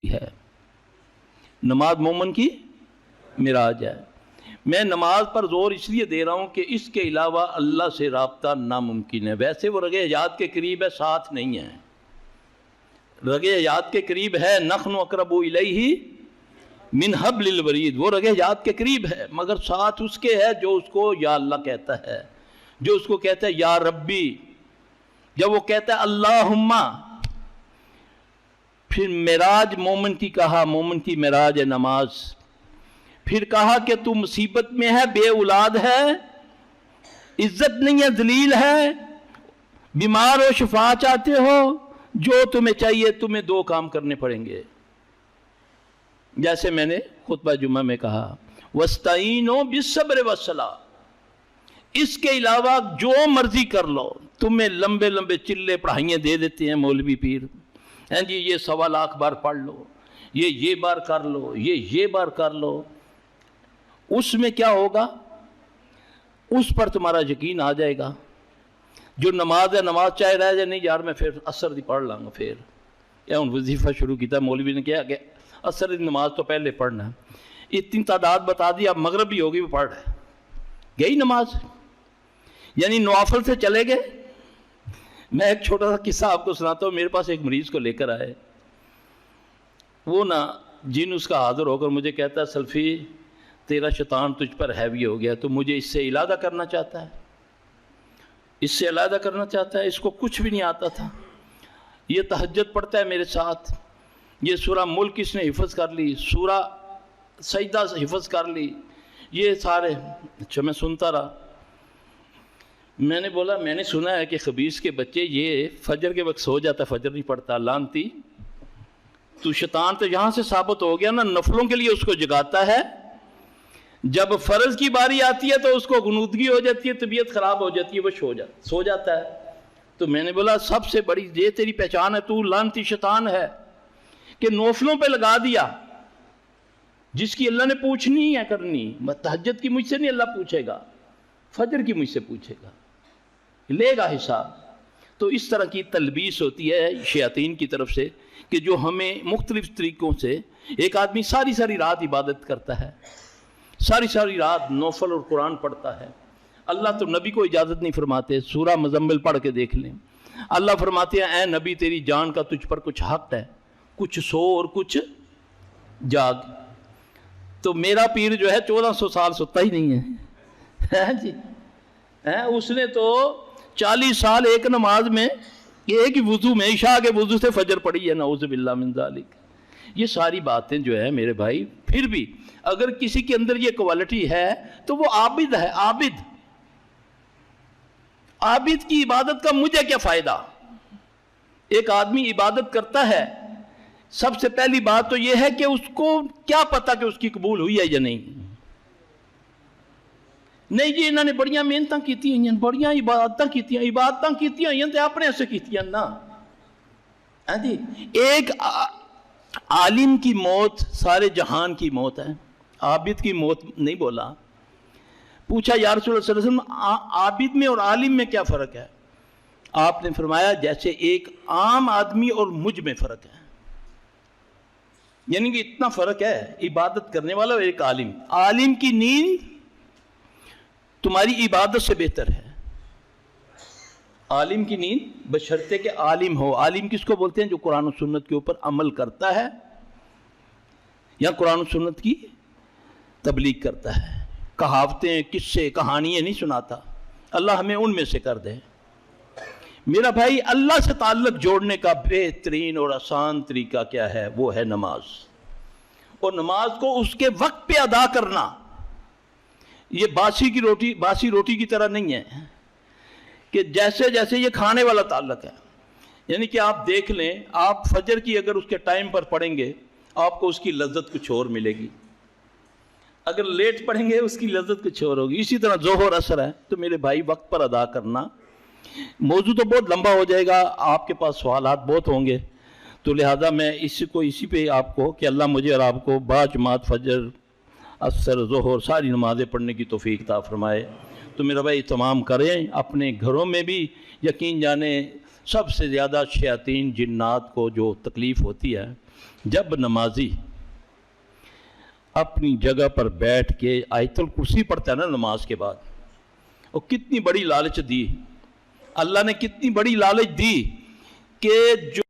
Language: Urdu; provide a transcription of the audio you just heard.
ہے، نماز مومن کی معراج ہے۔ میں نماز پر زور اس لیے دے رہا ہوں کہ اس کے علاوہ اللہ سے رابطہ ناممکن ہے۔ ویسے وہ رگ حیات کے قریب ہے، ساتھ نہیں ہے۔ رگ حیات کے قریب ہے، نحن اقرب الیہ من حبل الورید، وہ رگ حیات کے قریب ہے، مگر ساتھ اس کے ہے جو اس کو یا اللہ کہتا ہے، جو اس کو کہتا ہے یا ربی، جب وہ کہتا ہے اللہم۔ پھر معراج مومن کی کہا، مومن کی معراج ہے نماز۔ پھر کہا کہ تو مصیبت میں ہے، بے اولاد ہے، عزت نہیں ہے، ذلیل ہے، بیمار ہو، شفا چاہتے ہو، جو تمہیں چاہیے تمہیں دو کام کرنے پڑیں گے، جیسے میں نے خطبہ جمعہ میں کہا وَاسْتَعِینُوا بِالصَّبْرِ وَالصَّلَاةِ۔ اس کے علاوہ جو مرضی کر لو، تمہیں لمبے لمبے چلے پڑھائیاں دے دیتے ہیں مولوی پیر، ہیں جی یہ 1.25 لاکھ بار پڑھ لو، یہ بار کر لو، یہ بار کر لو۔ اس میں کیا ہوگا؟ اس پر تمہارا یقین آ جائے گا۔ جو نماز ہے، نماز چاہے رہ جائے، نہیں یار میں پھر عصر دی پڑھ لاں گا، پھر یا ان وظیفہ شروع کیتا مولوی نے کیا کہ عصر دی نماز تو پہلے پڑھنا ہے، اتنی تعداد بتا دی، اب مغرب بھی ہوگی وہ پڑھ رہا ہے، گئی نماز، یعنی نوافل سے چلے گئے۔ میں ایک چھوٹا سا قصہ آپ کو سناتا ہوں۔ میرے پاس ایک مریض کو لے کر آئے، وہ نا جن اس کا حاضر ہو کر مجھے کہتا ہے سلفی تیرا شیطان تجھ پر ہیوی ہو گیا، تو مجھے اس سے علیحدہ کرنا چاہتا ہے، اس سے علیحدہ کرنا چاہتا ہے۔ اس کو کچھ بھی نہیں آتا تھا، یہ تہجد پڑھتا ہے میرے ساتھ، یہ سورہ ملک اس نے حفظ کر لی، سورہ سجدہ حفظ کر لی، یہ سارے۔ اچھا میں سنتا رہا۔ میں نے بولا میں نے سنا ہے کہ خبیث کے بچے یہ فجر کے وقت سو جاتا ہے، فجر نہیں پڑھتا، لعنتی تو شیطان تو یہاں سے ثابت ہو گیا نا، نفلوں کے لیے اس کو جگاتا ہے، جب فرض کی باری آتی ہے تو اس کو غنودگی ہو جاتی ہے، طبیعت خراب ہو جاتی ہے، وہ سو جاتا ہے۔ تو میں نے بولا سب سے بڑی یہ تیری پہچان ہے، تو لعنتی شیطان ہے کہ نوفلوں پہ لگا دیا، جس کی اللہ نے پوچھنی ہے کرنی۔ تہجد کی مجھ سے نہیں اللہ پوچھے گا، فجر کی مجھ سے پوچھے گا، لے گا حساب۔ تو اس طرح کی تلبیس ہوتی ہے شیاطین کی طرف سے کہ جو ہمیں مختلف طریقوں سے، ایک آدمی ساری ساری رات عبادت کرتا ہے، ساری ساری رات نوفل اور قرآن پڑھتا ہے، اللہ تو نبی کو اجازت نہیں فرماتے، سورہ مزمل پڑھ کے دیکھ لیں، اللہ فرماتے ہیں اے نبی تیری جان کا تجھ پر کچھ حق ہے، کچھ سو اور کچھ جاگ۔ تو میرا پیر جو ہے 1400 سال سوتا ہی نہیں ہے جی، اس نے تو 40 سال ایک نماز میں، ایک ہی وضو میں، عشاء کے وضو سے فجر پڑھی ہے، نعوذ باللہ من ذالک۔ یہ ساری باتیں جو ہے میرے بھائی، پھر بھی اگر کسی کے اندر یہ کوالٹی ہے تو وہ عابد ہے، عابد۔ عابد کی عبادت کا مجھے کیا فائدہ؟ ایک آدمی عبادت کرتا ہے، سب سے پہلی بات تو یہ ہے کہ اس کو کیا پتا کہ اس کی قبول ہوئی ہے یا نہیں۔ نہیں جی انہوں نے بڑیاں محنتاں کیتی ہیں، بڑیاں عبادتاں کیتی ہیں، عبادتاں کیتی ہیں تو اپنے سے کیتی ہیں نا۔ جی ایک عالم کی موت سارے جہان کی موت ہے، عابد کی موت نہیں بولا۔ پوچھا یا رسول اللہ صلی اللہ علیہ وسلم عابد میں اور عالم میں کیا فرق ہے؟ آپ نے فرمایا جیسے ایک عام آدمی اور مجھ میں فرق ہے، یعنی کہ اتنا فرق ہے، عبادت کرنے والا اور ایک عالم۔ عالم کی نیند تمہاری عبادت سے بہتر ہے، عالم کی نیند بشرطے کہ عالم ہو۔ عالم کس کو بولتے ہیں؟ جو قرآن و سنت کے اوپر عمل کرتا ہے یا قرآن و سنت کی تبلیغ کرتا ہے، کہاوتیں، قصے، کہانیاں نہیں سناتا۔ اللہ ہمیں ان میں سے کر دے۔ میرا بھائی اللہ سے تعلق جوڑنے کا بہترین اور آسان طریقہ کیا ہے؟ وہ ہے نماز، اور نماز کو اس کے وقت پہ ادا کرنا۔ یہ باسی روٹی کی طرح نہیں ہے کہ جیسے جیسے یہ کھانے والا تعلق ہے، یعنی کہ آپ دیکھ لیں، آپ فجر کی اگر اس کے ٹائم پر پڑھیں گے آپ کو اس کی لذت کچھ اور ملے گی، اگر لیٹ پڑھیں گے اس کی لذت کچھ اور ہوگی۔ اسی طرح ظہر اثر ہے، تو میرے بھائی وقت پر ادا کرنا۔ موضوع تو بہت لمبا ہو جائے گا، آپ کے پاس سوالات بہت ہوں گے، تو لہذا میں اسی پہ آپ کو کہ اللہ مجھے اور آپ کو باجماعت فجر، عصر، ظہر ساری نمازیں پڑھنے کی توفیق عطا فرمائے۔ تو میرا بھائی تمام کریں، اپنے گھروں میں بھی یقین جانیں سب سے زیادہ شیاطین جنات کو جو تکلیف ہوتی ہے جب نمازی اپنی جگہ پر بیٹھ کے آیت الکرسی پڑھتا ہے نا نماز کے بعد، وہ کتنی بڑی لالچ دی اللہ نے، کتنی بڑی لالچ دی کہ جو